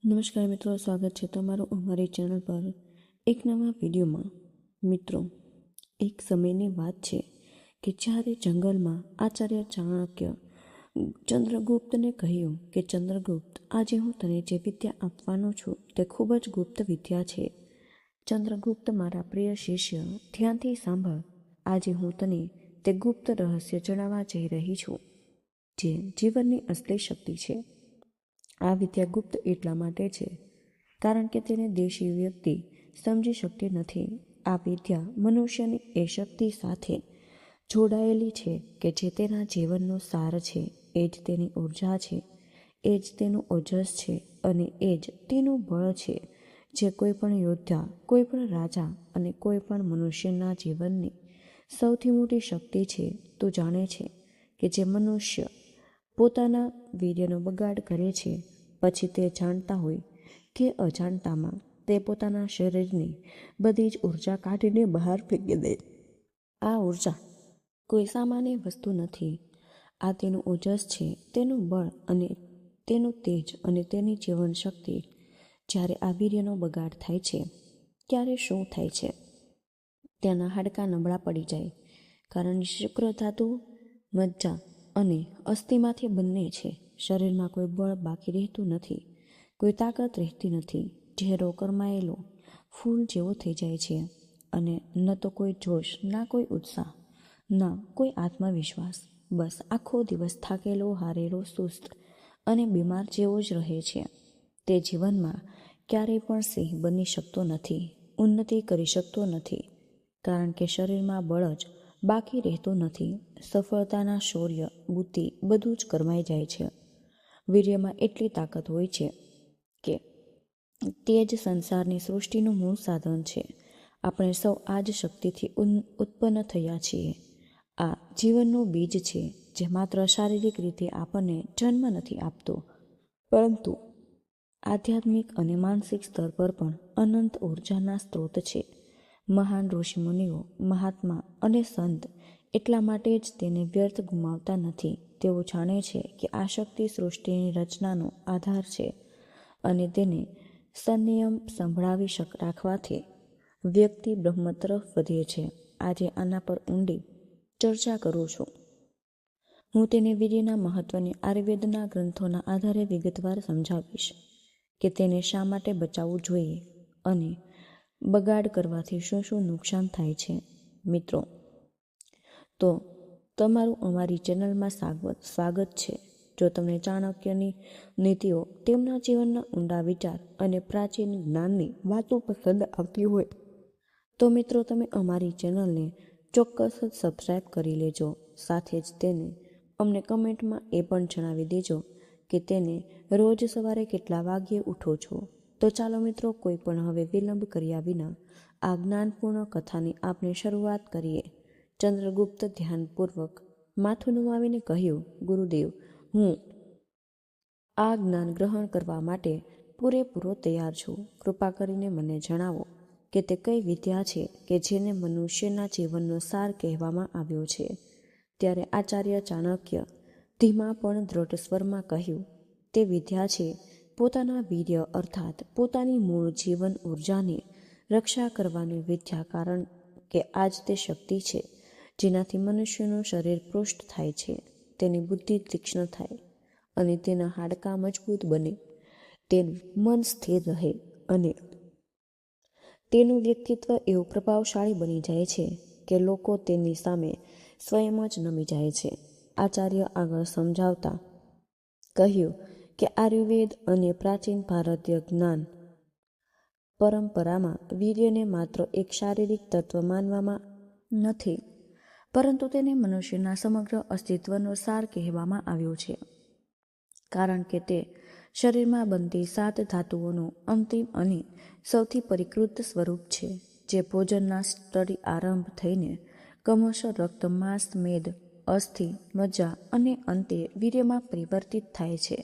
નમસ્કાર મિત્રો, સ્વાગત છે તમારું અમારી ચેનલ પર એક નવા વિડીયોમાં। મિત્રો, એક સમયની વાત છે કે જ્યારે જંગલમાં આચાર્ય ચાણક્ય ચંદ્રગુપ્તને કહ્યું કે ચંદ્રગુપ્ત, આજે હું તને જે વિદ્યા આપવાનો છું તે ખૂબ જ ગુપ્ત વિદ્યા છે। ચંદ્રગુપ્ત, મારા પ્રિય શિષ્ય, ધ્યાનથી સાંભળ। આજે હું તને તે ગુપ્ત રહસ્ય જણાવવા જઈ રહી છું, જે જીવનની અસલી શક્તિ છે। આ વિદ્યા ગુપ્ત એટલા માટે છે કારણ કે તેને દેશી વ્યક્તિ સમજી શકતી નથી। આ વિદ્યા મનુષ્યની એ શક્તિ સાથે જોડાયેલી છે કે જે તેના જીવનનો સાર છે, એ જ તેની ઉર્જા છે, એ જ તેનું ઓજસ છે અને એ જ તેનું બળ છે, જે કોઈ પણ યોદ્ધા, કોઈ પણ રાજા અને કોઈ પણ મનુષ્યના જીવનની સૌથી મોટી શક્તિ છે। તું જાણે છે કે જે મનુષ્ય પોતાના વીર્યનો બગાડ કરે છે, પછી તે જાણતા હોય કે અજાણતામાં તે પોતાના શરીરની બધી જ ઉર્જા કાઢીને બહાર ફેંકી દે। આ ઉર્જા કોઈ સામાન્ય વસ્તુ નથી। આ તેનું ઓજસ છે, તેનું બળ અને તેનું તેજ અને તેની જીવન શક્તિ। જ્યારે આ વીર્યનો બગાડ થાય છે ત્યારે શું થાય છે? તેના હાડકાં નબળા પડી જાય, કારણ શુક્ર ધાતુ મજ્જા અને અસ્થિમાંથી બને છે। શરીરમાં કોઈ બળ બાકી રહેતું નથી, કોઈ તાકાત રહેતી નથી। ચહેરો કરમાયેલો ફૂલ જેવો થઈ જાય છે અને ન તો કોઈ જોશ, ના કોઈ ઉત્સાહ, ના કોઈ આત્મવિશ્વાસ। બસ આખો દિવસ થાકેલો, હારેલો, સુસ્ત અને બીમાર જેવો જ રહે છે। તે જીવનમાં ક્યારેય પણ સિંહ બની શકતો નથી, ઉન્નતિ કરી શકતો નથી, કારણ કે શરીરમાં બળ જ બાકી રહેતું નથી। સફળતાના શૌર્ય, બુદ્ધિ બધું જ કરમાઈ જાય છે। વીર્યમાં એટલી તાકાત હોય છે કે તે જ સંસારની સૃષ્ટિનું મૂળ સાધન છે। આપણે સૌ આ જ શક્તિથી ઉત્પન્ન થયા છીએ। આ જીવનનું બીજ છે જે માત્ર શારીરિક રીતે આપણને જન્મ નથી આપતો, પરંતુ આધ્યાત્મિક અને માનસિક સ્તર પર પણ અનંત ઉર્જાના સ્ત્રોત છે। મહાન ઋષિમુનિઓ, મહાત્મા અને સંત એટલા માટે જ તેને વ્યર્થ ગુમાવતા નથી। તેઓ જાણે છે કે આ શક્તિ સૃષ્ટિની રચનાનો આધાર છે અને તેને સંયમ સંભળાવી રાખવાથી વ્યક્તિ બ્રહ્મ તરફ વધે છે। આજે આના પર ઊંડી ચર્ચા કરું છું। હું તેને વીર્યના મહત્વને આયુર્વેદના ગ્રંથોના આધારે વિગતવાર સમજાવીશ કે તેને શા માટે બચાવવું જોઈએ અને બગાડ કરવાથી શું શું નુકસાન થાય છે। મિત્રો, તો તમારું અમારી ચેનલમાં સ્વાગત છે। જો તમને ચાણક્યની નીતિઓ, તેમના જીવનના ઊંડા વિચાર અને પ્રાચીન જ્ઞાનની વાતો પસંદ આવતી હોય તો મિત્રો તમે અમારી ચેનલને ચોક્કસ જ સબસ્ક્રાઈબ કરી લેજો। સાથે જ તેને અમને કમેન્ટમાં એ પણ જણાવી દેજો કે તેને રોજ સવારે કેટલા વાગ્યે ઉઠો છો। તો ચાલો મિત્રો, કોઈ પણ હવે વિલંબ કર્યા વિના આ જ્ઞાનપૂર્ણ કથાની આપણે શરૂઆત કરીએ। ચંદ્રગુપ્ત ધ્યાનપૂર્વક માથું નમાવીને કહ્યું, ગુરુદેવ, હું આ જ્ઞાન ગ્રહણ કરવા માટે પૂરેપૂરો તૈયાર છું। કૃપા કરીને મને જણાવો કે તે કઈ વિદ્યા છે કે જેને મનુષ્યના જીવનનો સાર કહેવામાં આવ્યો છે। ત્યારે આચાર્ય ચાણક્ય ધીમા પણ દ્રઢ સ્વરમાં કહ્યું, તે વિદ્યા છે પોતાના વીર્ય અર્થાત પોતાની મૂળ જીવન ઉર્જાની રક્ષા કરવાની વિદ્યા। કારણ કે આ જ તે શક્તિ છે જેનાથી મનુષ્યનું શરીર પુષ્ટ થાય છે, તેની બુદ્ધિ તીક્ષ્ણ થાય અને તેના હાડકાં મજબૂત બને, તેનું મન સ્થિર રહે અને તેનું વ્યક્તિત્વ એવું પ્રભાવશાળી બની જાય છે કે લોકો તેની સામે સ્વયં જ નમી જાય છે। આચાર્ય આગળ સમજાવતા કહ્યું કે આયુર્વેદ અને પ્રાચીન ભારતીય જ્ઞાન પરંપરામાં વીર્યને માત્ર એક શારીરિક તત્વ માનવામાં નથી, પરંતુ તેને મનુષ્યના સમગ્ર અસ્તિત્વનો સાર કહેવામાં આવ્યો છે। કારણ કે તે શરીરમાં બનતી 7 ધાતુઓનું અંતિમ અને સૌથી પરિકૃત સ્વરૂપ છે, જે ભોજનના સ્તરથી આરંભ થઈને ક્રમશઃ રક્ત, માંસ, મેદ, અસ્થિ, મજ્જા અને અંતે વીર્યમાં પરિવર્તિત થાય છે।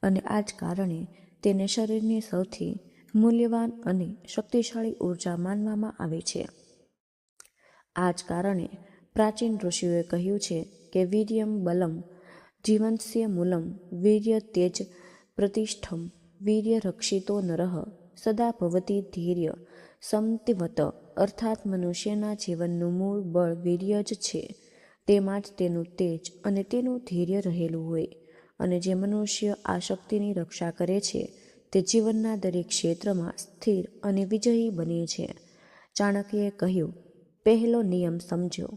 અને આ જ કારણે તેને શરીરની સૌથી મૂલ્યવાન અને શક્તિશાળી ઉર્જા માનવામાં આવે છે। આ જ કારણે પ્રાચીન ઋષિઓએ કહ્યું છે કે વીર્યમ બલમ જીવનસ્ય મૂલમ, વીર્ય તેજ પ્રતિષ્ઠમ, વીર્ય રક્ષિતો નરઃ સદા ભવતી ધૈર્ય સમતિવત, અર્થાત મનુષ્યના જીવનનું મૂળ બળ વીર્ય જ છે. તેમાં જ તેનું તેજ અને તેનું ધૈર્ય રહેલું હોય. અને જે મનુષ્ય આ શક્તિની રક્ષા કરે છે તે જીવનના દરેક ક્ષેત્રમાં સ્થિર અને વિજયી બને છે. ચાણક્યએ કહ્યું, પહેલો નિયમ સમજો.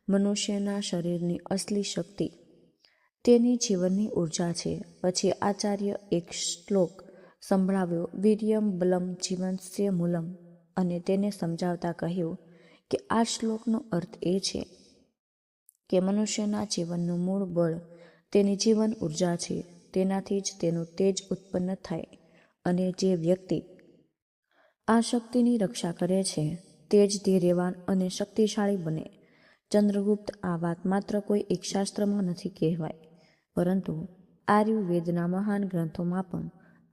મનુષ્યના શરીરની અસલી શક્તિ તેની જીવનની ઉર્જા છે. પછી આચાર્ય એક શ્લોક સંભળાવ્યો, વીર્યમ બલમ જીવનસ્ય મૂલમ, અને તેને સમજાવતા કહ્યું કે આ શ્લોકનો અર્થ એ છે કે મનુષ્યના જીવનનું મૂળ બળ તેની જીવન ઉર્જા છે. તેનાથી જ તેનું તેજ ઉત્પન્ન થાય. અને જે વ્યક્તિ આ શક્તિની રક્ષા કરે છે તે જ ધૈર્યવાન અને શક્તિશાળી બને. ચંદ્રગુપ્ત, આ વાત માત્ર કોઈ એક શાસ્ત્રમાં નથી કહેવાય, પરંતુ આયુર્વેદના મહાન ગ્રંથોમાં પણ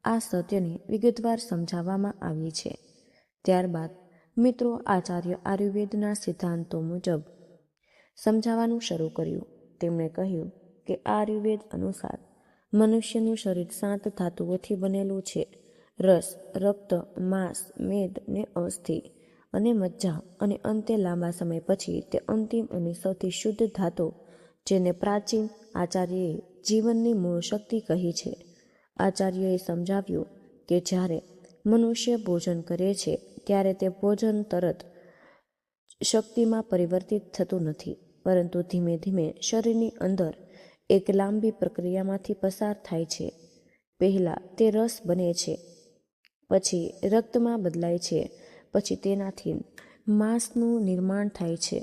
આ સત્યને વિગતવાર સમજાવવામાં આવી છે. ત્યારબાદ મિત્રો આચાર્ય આયુર્વેદના સિદ્ધાંતો મુજબ સમજાવવાનું શરૂ કર્યું. તેમણે કહ્યું કે આયુર્વેદ અનુસાર મનુષ્યનું શરીર 7 ધાતુઓથી બનેલું છે: રસ, રક્ત, માંસ, મેદ ને અસ્થિ અને મજ્જા. અને અંતે લાંબા સમય પછી તે અંતિમ અને સૌથી શુદ્ધ ધાતુ, જેને પ્રાચીન આચાર્યએ જીવનની મૂળ શક્તિ કહી છે. આચાર્યએ સમજાવ્યું કે જ્યારે મનુષ્ય ભોજન કરે છે ત્યારે તે ભોજન તરત શક્તિમાં પરિવર્તિત થતું નથી, પરંતુ ધીમે ધીમે શરીરની અંદર એક લાંબી પ્રક્રિયામાંથી પસાર થાય છે. પહેલાં તે રસ બને છે, પછી રક્તમાં બદલાય છે, પછી તેનાથી માંસનું નિર્માણ થાય છે,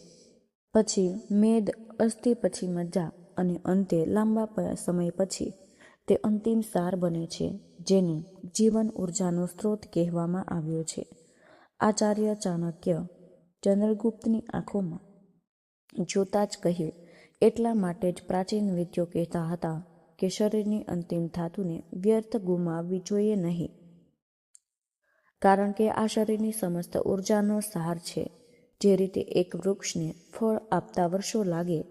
પછી મેદ, અસ્થિ, પછી મજ્જા, અને અંતે લાંબા સમય પછી તે અંતિમ સાર બને છે, જેને જીવન ઉર્જાનો સ્ત્રોત કહેવામાં આવ્યો છે. આચાર્ય ચાણક્ય ચંદ્રગુપ્તની આંખોમાં જોતા જ કહ્યું, એટલા માટે જ પ્રાચીન વૈદ્યો કહેતા હતા કે શરીરની અંતિમ ધાતુને વ્યર્થ ગુમાવવી જોઈએ નહીં, કારણ કે આ શરીરની સમસ્ત ઉર્જાનો સાર છે. જે રીતે એક વૃક્ષને ફળ આપતા વર્ષો લાગે,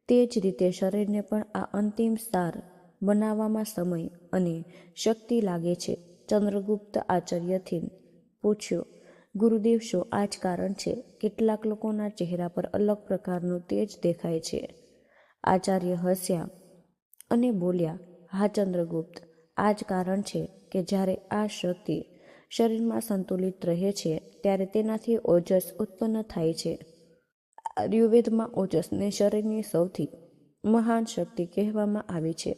તે જ રીતે શરીરને પણ આ અંતિમ સાર બનાવવામાં સમય અને શક્તિ લાગે છે. ચંદ્રગુપ્ત આચાર્યથી પૂછ્યું, ગુરુદેવ, શું આ જ કારણ છે કેટલાક લોકોના ચહેરા પર અલગ પ્રકારનું તેજ દેખાય છે? આચાર્ય હસ્યા અને બોલ્યા, હા ચંદ્રગુપ્ત, આ જ કારણ છે કે જ્યારે આ શક્તિ શરીરમાં સંતુલિત રહે છે ત્યારે તેનાથી ઓજસ ઉત્પન્ન થાય છે. આયુર્વેદમાં ઓજસને શરીરની સૌથી મહાન શક્તિ કહેવામાં આવી છે.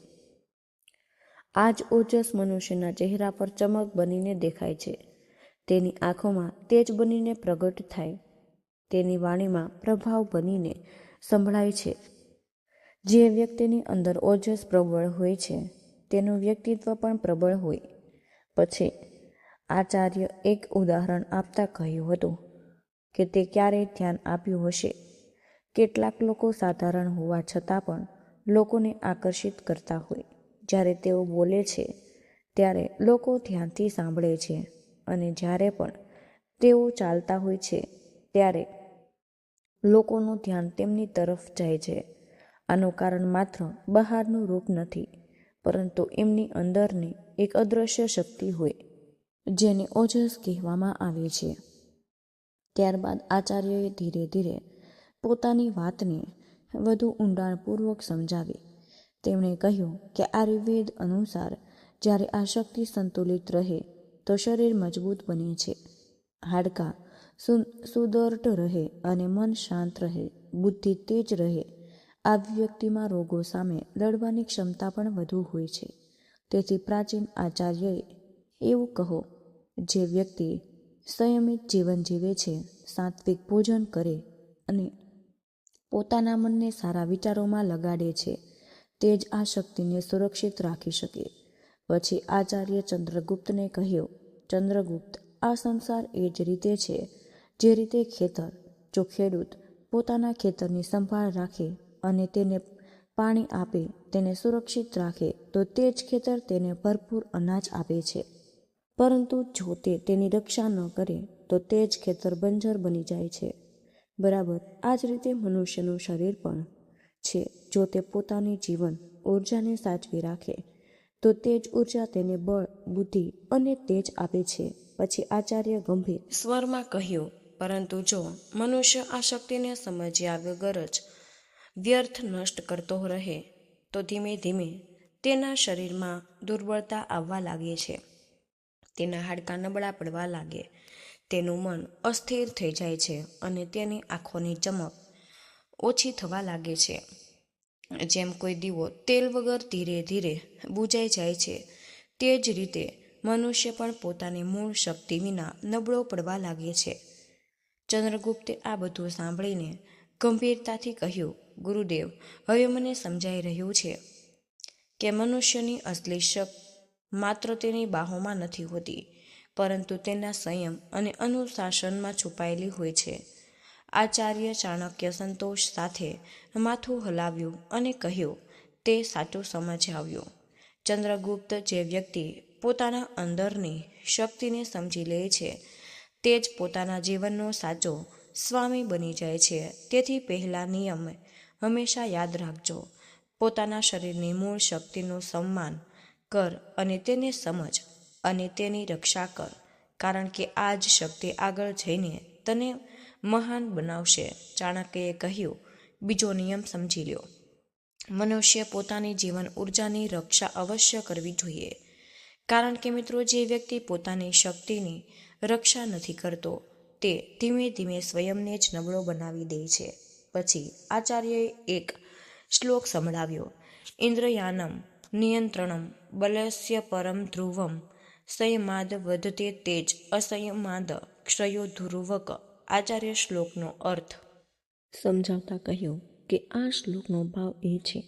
આ જ ઓજસ મનુષ્યના ચહેરા પર ચમક બનીને દેખાય છે, તેની આંખોમાં તેજ બનીને પ્રગટ થાય, તેની વાણીમાં પ્રભાવ બનીને સંભળાય છે. જે વ્યક્તિની અંદર ઓજસ પ્રબળ હોય છે તેનું વ્યક્તિત્વ પણ પ્રબળ હોય. પછી આચાર્ય એક ઉદાહરણ આપતા કહ્યું હતું કે તે ક્યારેય ધ્યાન આપ્યું હશે. કેટલાક લોકો સાધારણ હોવા છતાં પણ લોકોને આકર્ષિત કરતા હોય. જ્યારે તેઓ બોલે છે ત્યારે લોકો ધ્યાનથી સાંભળે છે, અને જ્યારે પણ તેઓ ચાલતા હોય છે ત્યારે લોકોનું ધ્યાન તેમની તરફ જાય છે. આનું કારણ માત્ર બહારનું રૂપ નથી, પરંતુ એમની અંદરની એક અદૃશ્ય શક્તિ હોય, જેને ઓજસ કહેવામાં આવે છે. ત્યારબાદ આચાર્યએ ધીરે ધીરે પોતાની વાતને વધુ ઊંડાણપૂર્વક સમજાવી. તેમણે કહ્યું કે આયુર્વેદ અનુસાર જ્યારે આ શક્તિ સંતુલિત રહે તો શરીર મજબૂત બને છે, હાડકાં સુદૃઢ રહે અને મન શાંત રહે, બુદ્ધિ તેજ રહે. આવી વ્યક્તિમાં રોગો સામે લડવાની ક્ષમતા પણ વધુ હોય છે. તેથી પ્રાચીન આચાર્યએ એવું કહો, જે વ્યક્તિ સંયમિત જીવન જીવે છે, સાત્વિક ભોજન કરે અને પોતાના મનને સારા વિચારોમાં લગાડે છે, તે જ આ શક્તિને સુરક્ષિત રાખી શકે. પછી આચાર્ય ચંદ્રગુપ્તને કહ્યું, ચંદ્રગુપ્ત, આ સંસાર એ જ રીતે છે જે રીતે ખેતર. જો ખેડૂત પોતાના ખેતરની સંભાળ રાખે અને તેને પાણી આપે, તેને સુરક્ષિત રાખે, તો તે જ ખેતર તેને ભરપૂર અનાજ આપે છે. પરંતુ જો તે તેની રક્ષા ન કરે તો તે જ ખેતર બંજર બની જાય છે. બરાબર આ જ રીતે મનુષ્યનું શરીર પણ છે. જો તે પોતાની જીવન ઉર્જાને સાચવી રાખે તો તે જ ઉર્જા તેને બળ, બુદ્ધિ અને તેજ આપે છે. પછી આચાર્ય ગંભીર સ્વરમાં કહ્યું, પરંતુ જો મનુષ્ય આ શક્તિને સમજ્યા વગર જ વ્યર્થ નષ્ટ કરતો રહે તો ધીમે ધીમે તેના શરીરમાં દુર્બળતા આવવા લાગે છે. તેના હાડકાં નબળા પડવા લાગે, તેનું મન અસ્થિર થઈ જાય છે અને તેની આંખોની ચમક ઓછી થવા લાગે છે. જેમ કોઈ દીવો તેલ વગર ધીરે ધીરે બુઝાઈ જાય છે, તે જ રીતે મનુષ્ય પણ પોતાની મૂળ શક્તિ વિના નબળો પડવા લાગે છે. ચંદ્રગુપ્તે આ બધું સાંભળીને ગંભીરતાથી કહ્યું, ગુરુદેવ, હવે મને સમજાઈ રહ્યું છે કે મનુષ્યની અસલી શક્તિ માત્ર તેની બાહોમાં નથી હોતી, પરંતુ તેના સંયમ અને અનુશાસનમાં છુપાયેલી હોય છે. આચાર્ય ચાણક્ય સંતોષ સાથે માથું હલાવ્યું અને કહ્યું, તે સાચું સમજ આવ્યું. ચંદ્રગુપ્ત, જે વ્યક્તિ પોતાના અંદરની શક્તિને સમજી લે છે તે જ પોતાના જીવનનો સાચો સ્વામી બની જાય છે. તેથી પહેલા નિયમ હંમેશા યાદ રાખજો, પોતાના શરીરની મૂળ શક્તિનું સન્માન કર અને તેને સમજ અને તેની રક્ષા કર, કારણ કે આ જ શક્તિ આગળ જઈને તને મહાન બનાવશે. ચાણક્યએ કહ્યું, બીજો નિયમ સમજી લ્યો. મનુષ્ય પોતાની જીવન ઉર્જાની રક્ષા અવશ્ય કરવી જોઈએ, કારણ કે મિત્રો, જે વ્યક્તિ પોતાની શક્તિની રક્ષા નથી કરતો તે ધીમે ધીમે સ્વયંને જ નબળો બનાવી દે છે. પછી આચાર્યએ એક શ્લોક સંભળાવ્યો, ઇન્દ્રિયાણમ નિયંત્રણમ બલસ્ય પરમ ધ્રુવમ સંયમાદ વધતે તેજ અસંયમાદ ક્ષયો ધ્રુવક. આચાર્ય શ્લોકનો અર્થ સમજાવતા કહ્યું કે આ શ્લોકનો ભાવ એ છે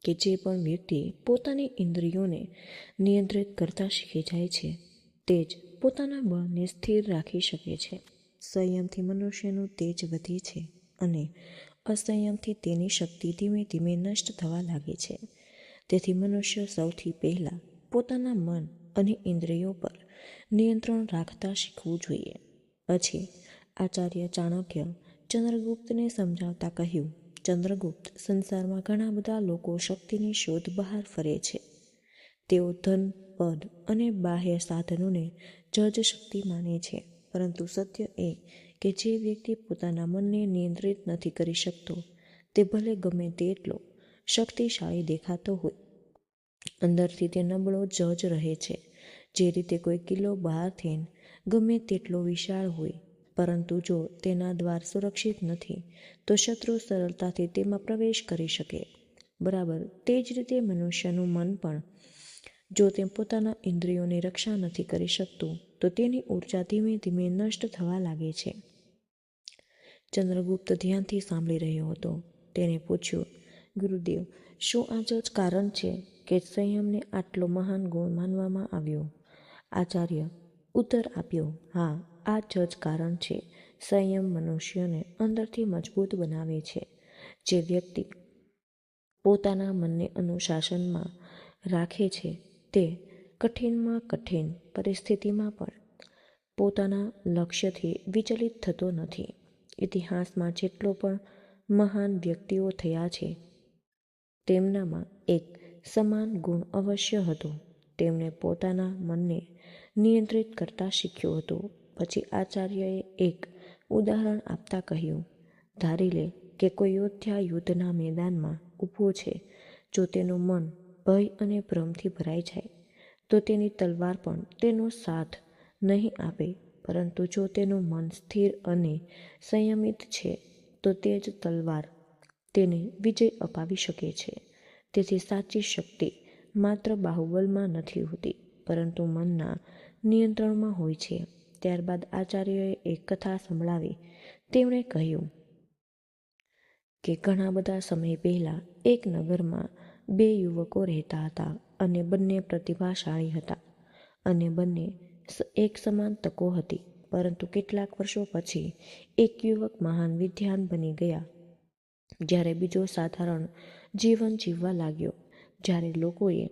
કે જે પણ વ્યક્તિ પોતાની ઇન્દ્રિયોને નિયંત્રિત કરતા શીખી જાય છે તે જ પોતાના બળને સ્થિર રાખી શકે છે. સંયમથી મનુષ્યનું તેજ વધે છે અને અસંયમથી તેની શક્તિ ધીમે ધીમે નષ્ટ થવા લાગે છે. તેથી મનુષ્ય સૌથી પહેલાં પોતાના મન અને ઇન્દ્રિયો પર નિયંત્રણ રાખતા શીખવું જોઈએ. પછી આચાર્ય ચાણક્ય ચંદ્રગુપ્તને સમજાવતા કહ્યું, ચંદ્રગુપ્ત, સંસારમાં ઘણા બધા લોકો શક્તિની શોધ બહાર ફરે છે. તેઓ ધન, પદ અને બાહ્ય સાધનોને જજ શક્તિ માને છે, પરંતુ સત્ય એ કે જે વ્યક્તિ પોતાના મનને નિયંત્રિત નથી કરી શકતો તે ભલે ગમે તેટલો શક્તિશાળી દેખાતો હોય, અંદરથી તે નબળો જ રહે છે. જે રીતે કોઈ કિલ્લો બહારથી ગમે તેટલો વિશાળ હોય, પરંતુ જો તેના દ્વાર સુરક્ષિત નથી તો શત્રુ સરળતાથી તેમાં પ્રવેશ કરી શકે. બરાબર તે જ રીતે મનુષ્યનું મન પણ જો તે પોતાના ઇન્દ્રિયોની રક્ષા નથી કરી શકતું તો તેની ઉર્જા ધીમે ધીમે નષ્ટ થવા લાગે છે. ચંદ્રગુપ્ત ધ્યાનથી સાંભળી રહ્યો હતો. તેને પૂછ્યું, ગુરુદેવ, શું આ જ કારણ છે કે સંયમને આટલો મહાન ગુણ માનવામાં આવ્યો? આચાર્ય ઉત્તર આપ્યો, હા, આ જ કારણ છે. સંયમ મનુષ્યને અંદરથી મજબૂત બનાવે છે. જે વ્યક્તિ પોતાના મનને અનુશાસનમાં રાખે છે તે કઠિનમાં કઠિન પરિસ્થિતિમાં પણ પોતાના લક્ષ્યથી વિચલિત થતો નથી. ઇતિહાસમાં જેટલો પણ મહાન વ્યક્તિઓ થયા છે તેમનામાં એક સમાન ગુણ અવશ્ય હતો, તેમણે પોતાના મનને નિયંત્રિત કરતા શીખ્યું હતું. પછી આચાર્યએ એક ઉદાહરણ આપતા કહ્યું, ધારી લે કે કોઈ યોદ્ધા યુદ્ધના મેદાનમાં ઊભો છે. જો તેનું મન ભય અને ભ્રમથી ભરાઈ જાય તો તેની તલવાર પણ તેનો સાથ નહીં આપે, પરંતુ જો તેનું મન સ્થિર અને સંયમિત છે તો તે જ તલવાર તેને વિજય અપાવી શકે છે. તેથી સાચી શક્તિ માત્ર બાહુબલમાં નથી હોતી, પરંતુ મનના નિયંત્રણમાં હોય છે. ત્યારબાદ આચાર્યએ એક કથા સંભળાવી. તેમણે કહ્યું કે ઘણા બધા સમય પહેલાં એક નગરમાં બે યુવકો રહેતા હતા અને બંને પ્રતિભાશાળી હતા અને બંને એક સમાન તકો હતી. પરંતુ કેટલાક વર્ષો પછી એક યુવક મહાન વિદ્વાન બની ગયા, જ્યારે બીજો સાધારણ જીવન જીવવા લાગ્યો. જ્યારે લોકોએ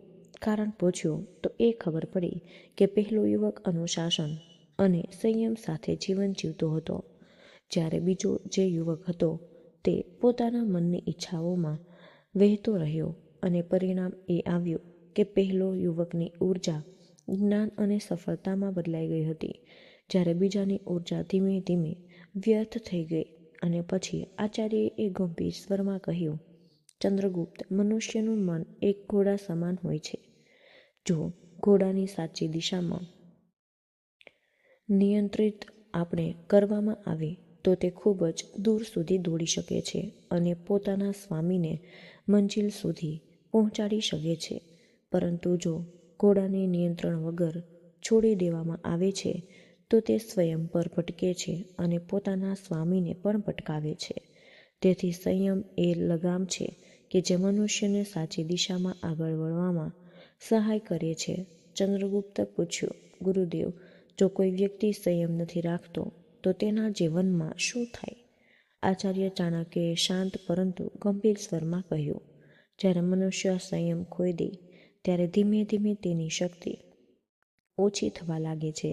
કારણ પૂછ્યું તો એ ખબર પડી કે પહેલો યુવક અનુશાસન અને સંયમ સાથે જીવન જીવતો હતો, જ્યારે બીજો જે યુવક હતો તે પોતાના મનની ઈચ્છાઓમાં વહેતો રહ્યો. અને પરિણામ એ આવ્યું કે કે પહેલો યુવકની ઉર્જા જ્ઞાન અને સફળતામાં બદલાઈ ગઈ હતી, જ્યારે બીજાની ઉર્જા ધીમે ધીમે વ્યર્થ થઈ ગઈ. અને પછી આચાર્યએ એ ગંભીર સ્વરમાં કહ્યું, ચંદ્રગુપ્ત, મનુષ્યનું મન એક ઘોડા સમાન હોય છે. જો ઘોડાની સાચી દિશામાં નિયંત્રિત આપણે કરવામાં આવે તો તે ખૂબ જ દૂર સુધી દોડી શકે છે અને પોતાના સ્વામીને મંજિલ સુધી પહોંચાડી શકે છે. પરંતુ જો ઘોડાને નિયંત્રણ વગર છોડી દેવામાં આવે છે તો તે સ્વયં પર ભટકે છે અને પોતાના સ્વામીને પણ ભટકાવે છે. તેથી સંયમ એ લગામ છે કે જે મનુષ્યને સાચી દિશામાં આગળ વધવામાં સહાય કરે છે. ચંદ્રગુપ્તે પૂછ્યું, ગુરુદેવ, જો કોઈ વ્યક્તિ સંયમ નથી રાખતો તો તેના જીવનમાં શું થાય? આચાર્ય ચાણક્યએ શાંત પરંતુ ગંભીર સ્વરમાં કહ્યું, જ્યારે મનુષ્ય સંયમ ખોઈ દે ત્યારે ધીમે ધીમે તેની શક્તિ ઓછી થવા લાગે છે.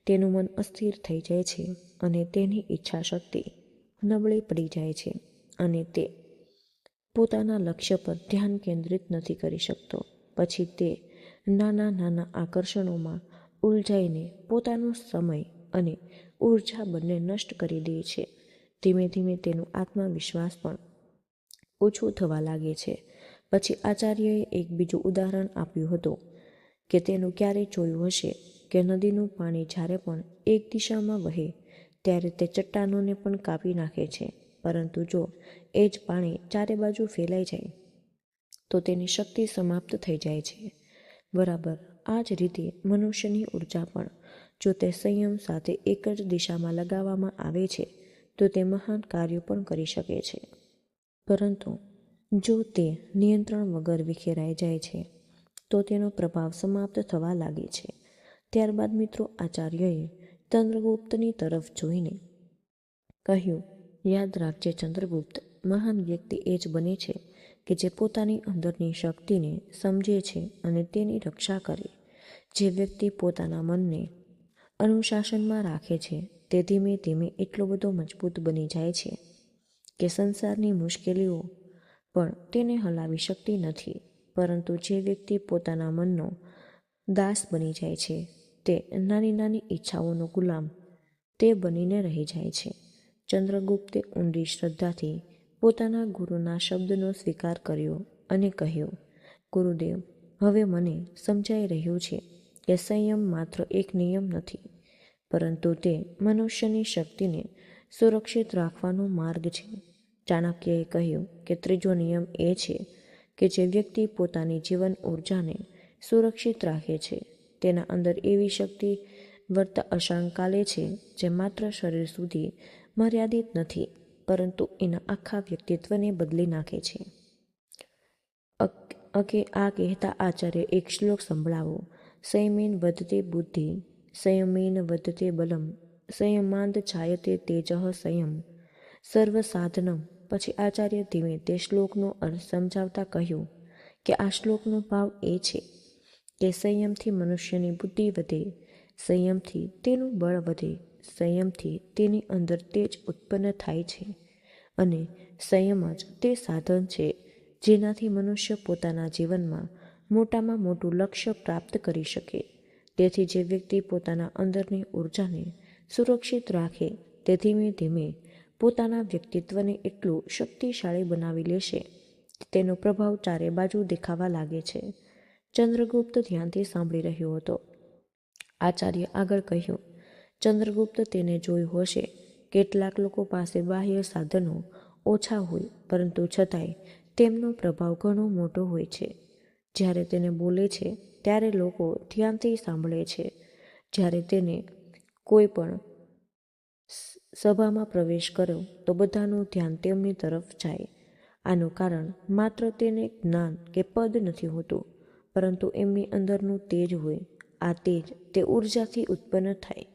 તેનું મન અસ્થિર થઈ જાય છે અને તેની ઈચ્છા શક્તિ નબળી પડી જાય છે અને તે પોતાના લક્ષ્ય પર ધ્યાન કેન્દ્રિત નથી કરી શકતો. પછી તે નાના નાના આકર્ષણોમાં ઉલઝાઈને પોતાનો સમય અને ઉર્જા બંને નષ્ટ કરી દે છે. ધીમે ધીમે તેનું આત્મવિશ્વાસ પણ ઓછું થવા લાગે છે. પછી આચાર્યએ એક બીજું ઉદાહરણ આપ્યું હતું કે તેનું ક્યારેય જોયું હશે કે નદીનું પાણી જ્યારે પણ એક દિશામાં વહે ત્યારે તે ચટ્ટાનોને પણ કાપી નાખે છે, પરંતુ જો એ જ પાણી ચારે બાજુ ફેલાઈ જાય તો તેની શક્તિ સમાપ્ત થઈ જાય છે. બરાબર આ જ રીતે મનુષ્યની ઉર્જા પણ જો તે સંયમ સાથે એક જ દિશામાં લગાવવામાં આવે છે તો તે મહાન કાર્યો પણ કરી શકે છે. પરંતુ જો તે નિયંત્રણ વગર વિખેરાઈ જાય છે તો તેનો પ્રભાવ સમાપ્ત થવા લાગે છે. ત્યારબાદ મિત્રો આચાર્યએ ચંદ્રગુપ્તની તરફ જોઈને કહ્યું, યાદ રાખજે ચંદ્રગુપ્ત, મહાન વ્યક્તિ એ જ બને છે કે જે પોતાની અંદરની શક્તિને સમજે છે અને તેની રક્ષા કરે. જે વ્યક્તિ પોતાના મનને અનુશાસનમાં રાખે છે તે ધીમે ધીમે એટલો બધો મજબૂત બની જાય છે કે સંસારની મુશ્કેલીઓ પણ તેને હલાવી શકતી નથી. પરંતુ જે વ્યક્તિ પોતાના મનનો દાસ બની જાય છે તે નાની નાની ઈચ્છાઓનો ગુલામ તે બનીને રહી જાય છે. ચંદ્રગુપ્તે ઊંડી શ્રદ્ધાથી પોતાના ગુરુના શબ્દનો સ્વીકાર કર્યો અને કહ્યું, ગુરુદેવ, હવે મને સમજાઈ રહ્યું છે કે સંયમ માત્ર એક નિયમ નથી, પરંતુ તે મનુષ્યની શક્તિને સુરક્ષિત રાખવાનો માર્ગ છે. ચાણક્યએ કહ્યું કે ત્રીજો નિયમ એ છે કે જે વ્યક્તિ પોતાની જીવન ઉર્જાને સુરક્ષિત રાખે છે તેના અંદર એવી શક્તિ વર્તઅંશકાલે છે જે માત્ર શરીર સુધી મર્યાદિત નથી, પરંતુ એના આખા વ્યક્તિત્વને બદલી નાખે છે. આ કહેતા આચાર્ય એક શ્લોક સંભળાવો, સંયમેન વધતે બુદ્ધિ, સંયમેન વધતે બલમ, સંયમાંદ છાયતે તેજઃ સંયમ સર્વ સાધનમ. પછી આચાર્ય ધીમે તે શ્લોકનો અર્થ સમજાવતા કહ્યું કે આ શ્લોકનો ભાવ એ છે કે સંયમથી મનુષ્યની બુદ્ધિ વધે, સંયમથી તેનું બળ વધે, સંયમથી તેની અંદર તેજ ઉત્પન્ન થાય છે અને સંયમ જ તે સાધન છે જેનાથી મનુષ્ય પોતાના જીવનમાં મોટામાં મોટું લક્ષ્ય પ્રાપ્ત કરી શકે. તેથી જે વ્યક્તિ પોતાના અંદરની ઉર્જાને સુરક્ષિત રાખે તે ધીમે ધીમે પોતાના વ્યક્તિત્વને એટલું શક્તિશાળી બનાવી લેશે કે તેનો પ્રભાવ ચારે બાજુ દેખાવા લાગે છે. ચંદ્રગુપ્ત ધ્યાનથી સાંભળી રહ્યો હતો. આચાર્ય આગળ કહ્યું, ચંદ્રગુપ્ત તેને જોયું હશે કેટલાક લોકો પાસે બાહ્ય સાધનો ઓછા હોય પરંતુ છતાંય તેમનો પ્રભાવ ઘણો મોટો હોય છે. જ્યારે તેને બોલે છે ત્યારે લોકો ધ્યાનથી સાંભળે છે. જ્યારે તેને કોઈ પણ સભામાં પ્રવેશ કર્યો તો બધાનું ધ્યાન તેમની તરફ જાય. આનું કારણ માત્ર તેને જ્ઞાન કે પદ નથી હોતું, પરંતુ એમની અંદરનું તેજ હોય. આ તેજ તે ઉર્જાથી ઉત્પન્ન થાય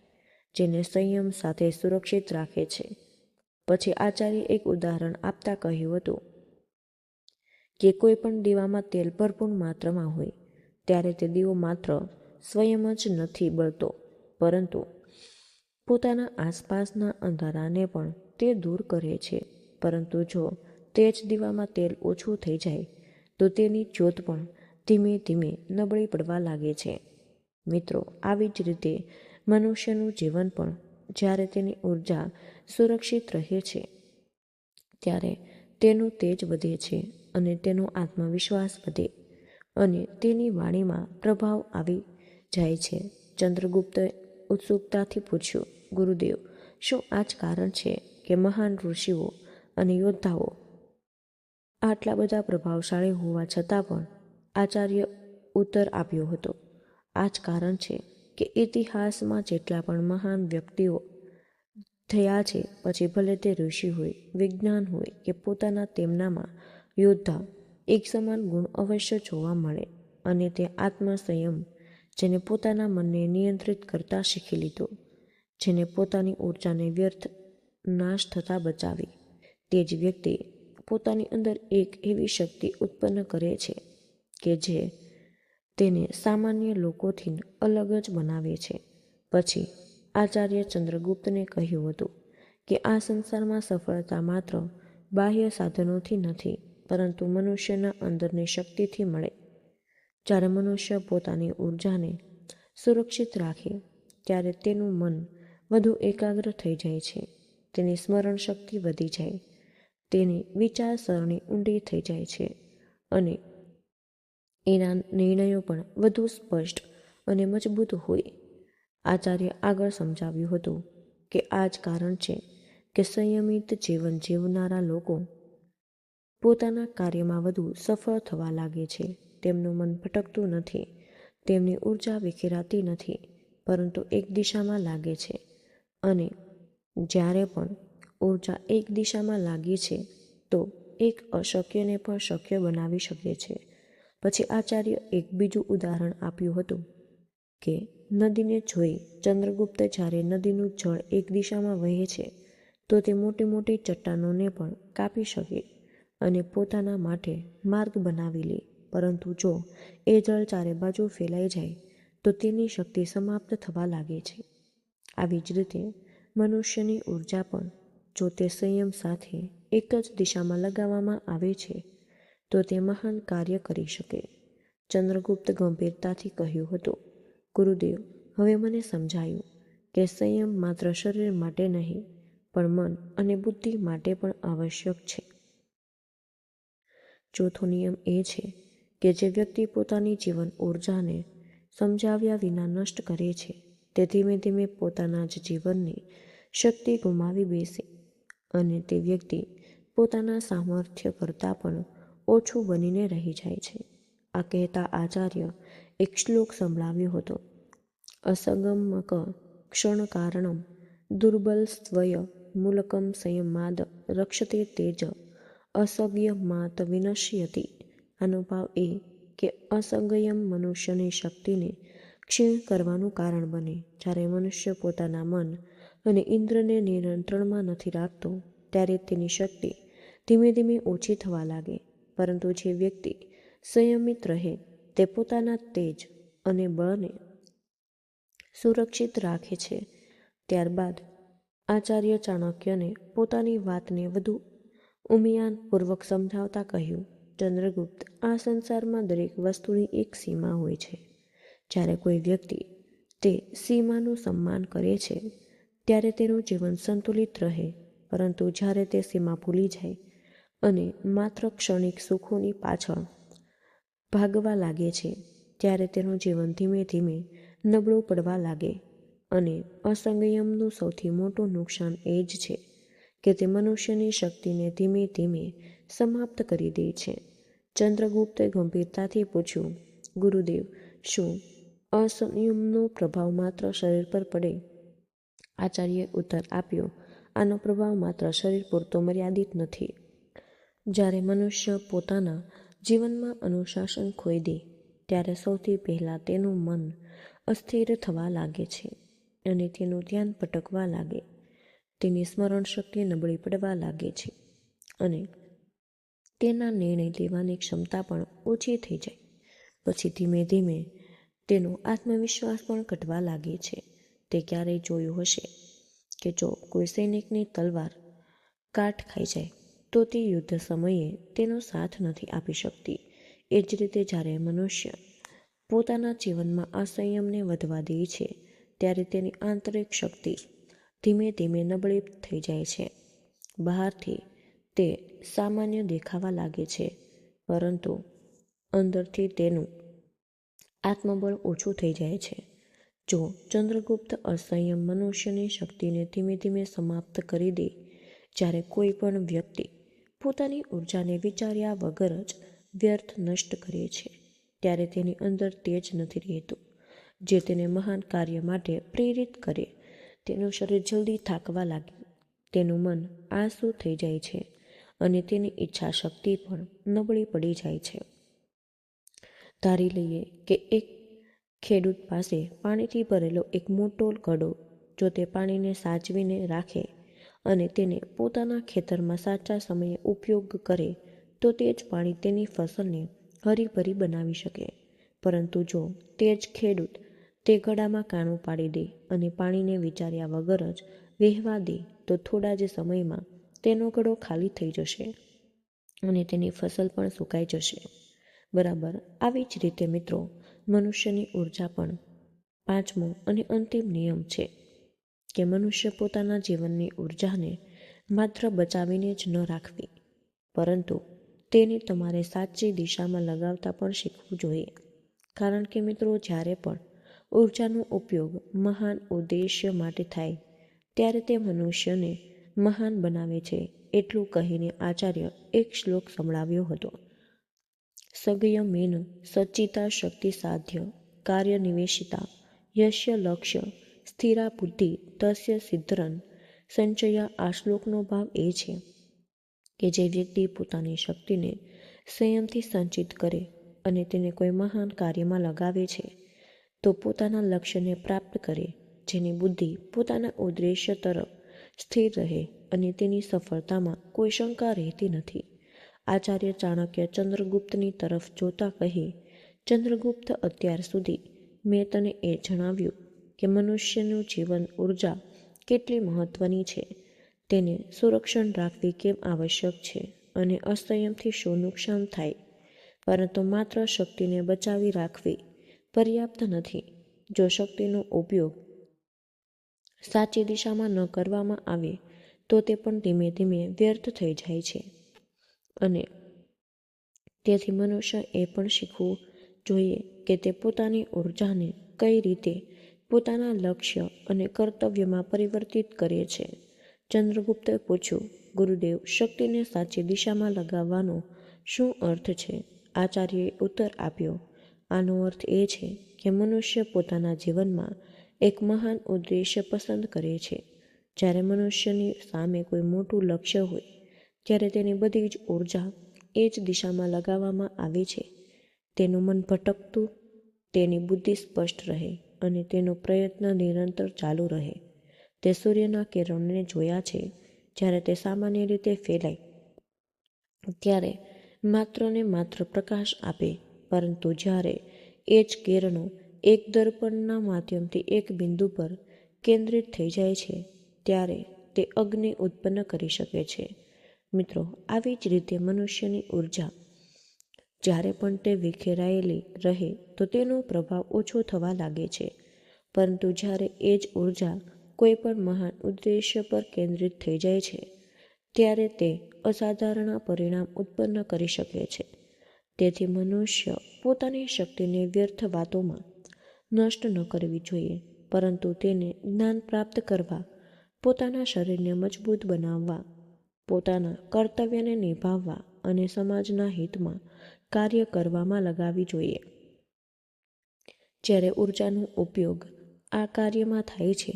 જેને સંયમ સાથે સુરક્ષિત રાખે છે. પછી આચાર્ય એક ઉદાહરણ આપતા કહ્યું હતું કે કોઈ પણ દીવામાં તેલ ભરપૂર માત્રામાં હોય ત્યારે તે દીવો માત્ર સ્વયં જ નથી બળતો, પરંતુ પોતાના આસપાસના અંધારાને પણ તે દૂર કરે છે. પરંતુ જો તે જ દીવામાં તેલ ઓછું થઈ જાય તો તેની જ્યોત પણ ધીમે ધીમે નબળી પડવા લાગે છે. મિત્રો, આવી જ રીતે મનુષ્યનું જીવન પણ જ્યારે તેની ઉર્જા સુરક્ષિત રહે છે ત્યારે તેનું તેજ વધે છે અને તેનો આત્મવિશ્વાસ વધે અને તેની વાણીમાં પ્રભાવ આવી જાય છે. ચંદ્રગુપ્તે ઉત્સુકતાથી પૂછ્યું, ગુરુદેવ, શું આ જ કારણ છે કે મહાન ઋષિઓ અને યોદ્ધાઓ આટલા બધા પ્રભાવશાળી હોવા છતાં પણ? આચાર્ય ઉત્તર આપ્યો હતો, આ જ કારણ છે કે ઇતિહાસમાં જેટલા પણ મહાન વ્યક્તિઓ થયા છે, પછી ભલે તે ઋષિ હોય, વિજ્ઞાન હોય કે પોતાના, તેમનામાં યોદ્ધા એક સમાન ગુણ અવશ્ય જોવા મળે, અને તે આત્મસંયમ, જેને પોતાના મનને નિયંત્રિત કરતા શીખી લીધો, જેને પોતાની ઉર્જાને વ્યર્થ નાશ થતાં બચાવી, તે જ વ્યક્તિ પોતાની અંદર એક એવી શક્તિ ઉત્પન્ન કરે છે કે જે તેને સામાન્ય લોકોથી અલગ જ બનાવે છે. પછી આચાર્ય ચંદ્રગુપ્તને કહ્યું હતું કે આ સંસારમાં સફળતા માત્ર બાહ્ય સાધનોથી નથી, પરંતુ મનુષ્યના અંદરની શક્તિથી મળે. જ્યારે મનુષ્ય પોતાની ઉર્જાને સુરક્ષિત રાખે ત્યારે તેનું મન વધુ એકાગ્ર થઈ જાય છે, તેની સ્મરણ શક્તિ વધી જાય, તેની વિચારસરણી ઊંડી થઈ જાય છે અને એના નિર્ણયો પણ વધુ સ્પષ્ટ અને મજબૂત હોય. આચાર્ય આગળ સમજાવ્યું હતું કે આ જ કારણ છે કે સંયમિત જીવન જીવનારા લોકો પોતાના કાર્યમાં વધુ સફળ થવા લાગે છે. તેમનું મન ભટકતું નથી, તેમની ઉર્જા વિખેરાતી નથી, પરંતુ એક દિશામાં લાગે છે, અને જ્યારે પણ ઉર્જા એક દિશામાં લાગી છે તો એક અશક્યને પણ શક્ય બનાવી શકે છે. પછી આચાર્ય એક બીજું ઉદાહરણ આપ્યું હતું કે નદીને જોઈ ચંદ્રગુપ્તે જ્યારે નદીનું જળ એક દિશામાં વહે છે તો તે મોટી મોટી ચટ્ટાનોને પણ કાપી શકે અને પોતાના માટે માર્ગ બનાવી લે, પરંતુ જો એ જળ ચારે બાજુ ફેલાઈ જાય તો તેની શક્તિ સમાપ્ત થવા લાગે છે. આવી જ રીતે મનુષ્યની ઉર્જા પણ જો તે સંયમ સાથે એક જ દિશામાં લગાવવામાં આવે છે તો તે મહાન કાર્ય કરી શકે. ચંદ્રગુપ્ત ગંભીરતાથી કહ્યું હતું, ગુરુદેવ, હવે મને સમજાયું કે સંયમ માત્ર શરીર માટે નહીં, પણ મન અને બુદ્ધિ માટે પણ આવશ્યક છે. ચોથો નિયમ એ છે કે જે વ્યક્તિ પોતાની જીવન ઉર્જાને સમજાવ્યા વિના નષ્ટ કરે છે તે ધીમે ધીમે પોતાના જ જીવનની શક્તિ ગુમાવી બેસે, અને તે વ્યક્તિ પોતાના સામર્થ્ય કરતાં પણ ઓછું બનીને રહી જાય છે. આ કહેતા આચાર્ય એક શ્લોક સંભળાવ્યો હતો, અસંગમક ક્ષણ કારણમ દુર્બલસ્ત્વય મૂલકમ સંયમાદ રક્ષતે તેજ અસંયમાત વિનશ્યતિ. આનો ભાવ એ કે અસંયમ મનુષ્યની શક્તિને ક્ષીણ કરવાનું કારણ બને. જ્યારે મનુષ્ય પોતાના મન અને ઇન્દ્રને નિયંત્રણમાં નથી રાખતો ત્યારે તેની શક્તિ ધીમે ધીમે ઓછી થવા લાગે, પરંતુ જે વ્યક્તિ સંયમિત રહે તે પોતાના તેજ અને બળને સુરક્ષિત રાખે છે. ત્યારબાદ આચાર્ય ચાણક્યને પોતાની વાતને વધુ ઉમિયાનપૂર્વક સમજાવતા કહ્યું, ચંદ્રગુપ્ત, આ સંસારમાં દરેક વસ્તુની એક સીમા હોય છે. જ્યારે કોઈ વ્યક્તિ તે સીમાનું સન્માન કરે છે ત્યારે તેનું જીવન સંતુલિત રહે, પરંતુ જ્યારે તે સીમા ભૂલી જાય અને માત્ર ક્ષણિક સુખોની પાછળ ભાગવા લાગે છે ત્યારે તેનું જીવન ધીમે ધીમે નબળું પડવા લાગે. અને અસંયમનું સૌથી મોટું નુકસાન એ જ છે કે તે મનુષ્યની શક્તિને ધીમે ધીમે સમાપ્ત કરી દે છે. ચંદ્રગુપ્તે ગંભીરતાથી પૂછ્યું, ગુરુદેવ, શું અસંયમનો પ્રભાવ માત્ર શરીર પર પડે? આચાર્યએ ઉત્તર આપ્યો, આનો પ્રભાવ માત્ર શરીર પૂરતો મર્યાદિત નથી. જ્યારે મનુષ્ય પોતાના જીવનમાં અનુશાસન ખોઈ દે ત્યારે સૌથી પહેલાં તેનું મન અસ્થિર થવા લાગે છે અને તેનું ધ્યાન ભટકવા લાગે, તેની સ્મરણ શક્તિ નબળી પડવા લાગે છે અને તેના નિર્ણય લેવાની ક્ષમતા પણ ઓછી થઈ જાય. પછી ધીમે ધીમે તેનો આત્મવિશ્વાસ પણ ઘટવા લાગે છે. તે ક્યારેય જોયું હશે કે જો કોઈ સૈનિકની તલવાર કાટ ખાઈ જાય તો તે યુદ્ધ સમયે તેનો સાથ નથી આપી શકતી. એ જ રીતે જ્યારે મનુષ્ય પોતાના જીવનમાં આ સંયમને વધવા દે છે, ત્યારે તેની આંતરિક શક્તિ ધીમે ધીમે નબળી થઈ જાય છે. બહારથી તે સામાન્ય દેખાવા લાગે છે, પરંતુ અંદરથી તેનું આત્મબળ ઓછું થઈ જાય છે. જો ચંદ્રગુપ્ત અસંયમ મનુષ્યની શક્તિને ધીમે ધીમે સમાપ્ત કરી દે, જ્યારે કોઈ પણ વ્યક્તિ પોતાની ઉર્જાને વિચાર્યા વગર જ વ્યર્થ નષ્ટ કરે છે, ત્યારે તેની અંદર તેજ નથી રહેતું, જે તેને મહાન કાર્ય માટે પ્રેરિત કરે. તેનું શરીર જલ્દી થાકવા લાગે, તેનું મન આળસુ થઈ જાય છે અને તેની ઈચ્છા શક્તિ પણ નબળી પડી જાય છે. ધારી લઈએ કે એક ખેડૂત પાસે પાણીથી ભરેલો એક મોટો ઘડો, જો તે પાણીને સાચવીને રાખે અને તેને પોતાના ખેતરમાં સાચા સમયે ઉપયોગ કરે, તો તે જ પાણી તેની ફસલને હરીભરી બનાવી શકે. પરંતુ જો તે જ ખેડૂત તે ઘડામાં કાણું પાડી દે અને પાણીને વિચાર્યા વગર જ વહેવા દે, તો થોડા જ સમયમાં તેનો ઘડો ખાલી થઈ જશે અને તેની ફસલ પણ સુકાઈ જશે. બરાબર આવી જ રીતે મિત્રો, મનુષ્યની ઉર્જા પણ પાંચમો અને અંતિમ નિયમ છે કે મનુષ્ય પોતાના જીવનની ઉર્જાને માત્ર બચાવીને જ ન રાખવી, પરંતુ તેને તમારે સાચી દિશામાં લગાવતા પણ શીખવું જોઈએ. કારણ કે મિત્રો, જ્યારે પણ ઉર્જાનો ઉપયોગ મહાન ઉદ્દેશ્ય માટે થાય, ત્યારે તે મનુષ્યને મહાન બનાવે છે. એટલું કહીને આચાર્ય એક શ્લોક સંભળાવ્યો હતો: સંયમેન સચ્ચિતા શક્તિ સાધ્ય કાર્ય નિવેશિતા યસ્ય લક્ષ્ય સ્થિરા બુદ્ધિ તસ્ય સિદ્ધરન સંચયા. આ શ્લોકનો ભાવ એ છે કે જે વ્યક્તિ પોતાની શક્તિને સંયમથી સંચિત કરે અને તેને કોઈ મહાન કાર્યમાં લગાવે છે, તો પોતાના લક્ષ્યને પ્રાપ્ત કરે, જેની બુદ્ધિ પોતાના ઉદ્દેશ્ય તરફ સ્થિર રહે અને તેની સફળતામાં કોઈ શંકા રહેતી નથી. આચાર્ય ચાણક્ય ચંદ્રગુપ્તની તરફ જોતા કહે: ચંદ્રગુપ્ત, અત્યાર સુધી મેં તને એ જણાવ્યું કે મનુષ્યનું જીવન ઉર્જા કેટલી મહત્વની છે, તેને સુરક્ષણ રાખવી કેમ આવશ્યક છે અને અસંયમથી શું નુકસાન થાય. પરંતુ માત્ર શક્તિને બચાવી રાખવી પર્યાપ્ત નથી. જો શક્તિનો ઉપયોગ સાચી દિશામાં ન કરવામાં આવે, તો તે પણ ધીમે ધીમે વ્યર્થ થઈ જાય છે. અને તેથી મનુષ્ય એ પણ શીખવું જોઈએ કે તે પોતાની ઉર્જાને કઈ રીતે પોતાના લક્ષ્ય અને કર્તવ્યમાં પરિવર્તિત કરે છે. ચંદ્રગુપ્તે પૂછ્યું: ગુરુદેવ, શક્તિને સાચી દિશામાં લગાવવાનો શું અર્થ છે? આચાર્યએ ઉત્તર આપ્યો: આનો અર્થ એ છે કે મનુષ્ય પોતાના જીવનમાં એક મહાન ઉદ્દેશ્ય પસંદ કરે છે. જ્યારે મનુષ્યની સામે કોઈ મોટું લક્ષ્ય હોય, ત્યારે તેની બધી જ ઉર્જા એ જ દિશામાં લગાવવામાં આવે છે. તેનું મન ભટકતું, તેની બુદ્ધિ સ્પષ્ટ રહે અને તેનો પ્રયત્ન નિરંતર ચાલુ રહે. તે સૂર્યના કિરણોને જોયા છે. જ્યારે તે સામાન્ય રીતે ફેલાય ત્યારે માત્ર ને માત્ર પ્રકાશ આપે, પરંતુ જ્યારે એ જ કિરણો એક દર્પણના માધ્યમથી એક બિંદુ પર કેન્દ્રિત થઈ જાય છે, ત્યારે તે અગ્નિ ઉત્પન્ન કરી શકે છે. મિત્રો, આવી જ રીતે મનુષ્યની ઉર્જા જ્યારે પણ તે વિખેરાયેલી રહે, તો તેનો પ્રભાવ ઓછો થવા લાગે છે. પરંતુ જ્યારે એ જ ઉર્જા કોઈ પણ મહાન ઉદ્દેશ્ય પર કેન્દ્રિત થઈ જાય છે, ત્યારે તે અસાધારણ પરિણામ ઉત્પન્ન કરી શકે છે. તેથી મનુષ્ય પોતાની શક્તિને વ્યર્થ વાતોમાં નષ્ટ ન કરવી જોઈએ, પરંતુ તેને જ્ઞાન પ્રાપ્ત કરવા, પોતાના શરીરને મજબૂત બનાવવા, પોતાના કર્તવ્યને નિભાવવા અને સમાજના હિતમાં કાર્ય કરવામાં લગાવવી જોઈએ. જ્યારે ઉર્જાનો ઉપયોગ આ કાર્યમાં થાય છે,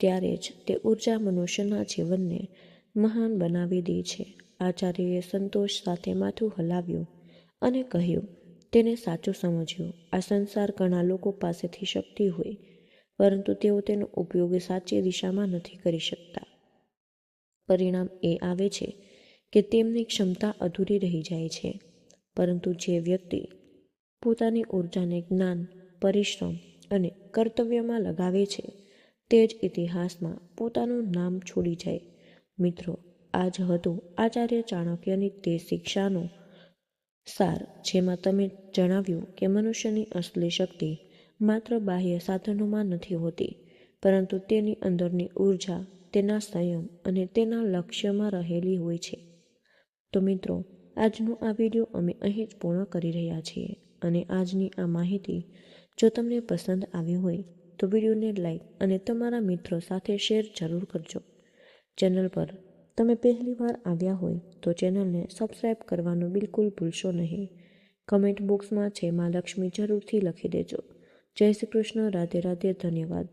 ત્યારે જ તે ઉર્જા મનુષ્યના જીવનને મહાન બનાવી દે છે. આચાર્યએ સંતોષ સાથે માથું હલાવ્યું અને કહ્યું: તેને સાચું સમજ્યું. આ સંસાર ઘણા લોકો પાસેથી શક્તિ હોય, પરંતુ તેઓ તેનો ઉપયોગ સાચી દિશામાં નથી કરી શકતા. પરિણામ એ આવે છે કે તેમની ક્ષમતા અધૂરી રહી જાય છે. પરંતુ જે વ્યક્તિ પોતાની ઉર્જાને જ્ઞાન, પરિશ્રમ અને કર્તવ્યમાં લગાવે છે, તે જ ઇતિહાસમાં પોતાનું નામ છોડી જાય. મિત્રો, આ જ હતું આચાર્ય ચાણક્યની તે શિક્ષાનો સાર, જેમાં તમે જણાવ્યું કે મનુષ્યની અસલી શક્તિ માત્ર બાહ્ય સાધનોમાં નથી હોતી, પરંતુ તેની અંદરની ઉર્જા, તેના સંયમ અને તેના લક્ષ્યમાં રહેલી હોય છે. તો મિત્રો, આજનો આ વિડીયો અમે અહીં જ પૂર્ણ કરી રહ્યા છીએ. અને આજની આ માહિતી જો તમને પસંદ આવી હોય તો વિડીયોને લાઈક અને તમારા મિત્રો સાથે શેર જરૂર કરજો. ચેનલ પર તમે પહેલી વાર આવ્યા હોય તો ચેનલને સબસ્ક્રાઈબ કરવાનું બિલકુલ ભૂલશો નહીં. કમેન્ટ બોક્સમાં જય મા લક્ષ્મી જરૂરથી લખી દેજો. જય શ્રી કૃષ્ણ. રાધે રાધે. ધન્યવાદ.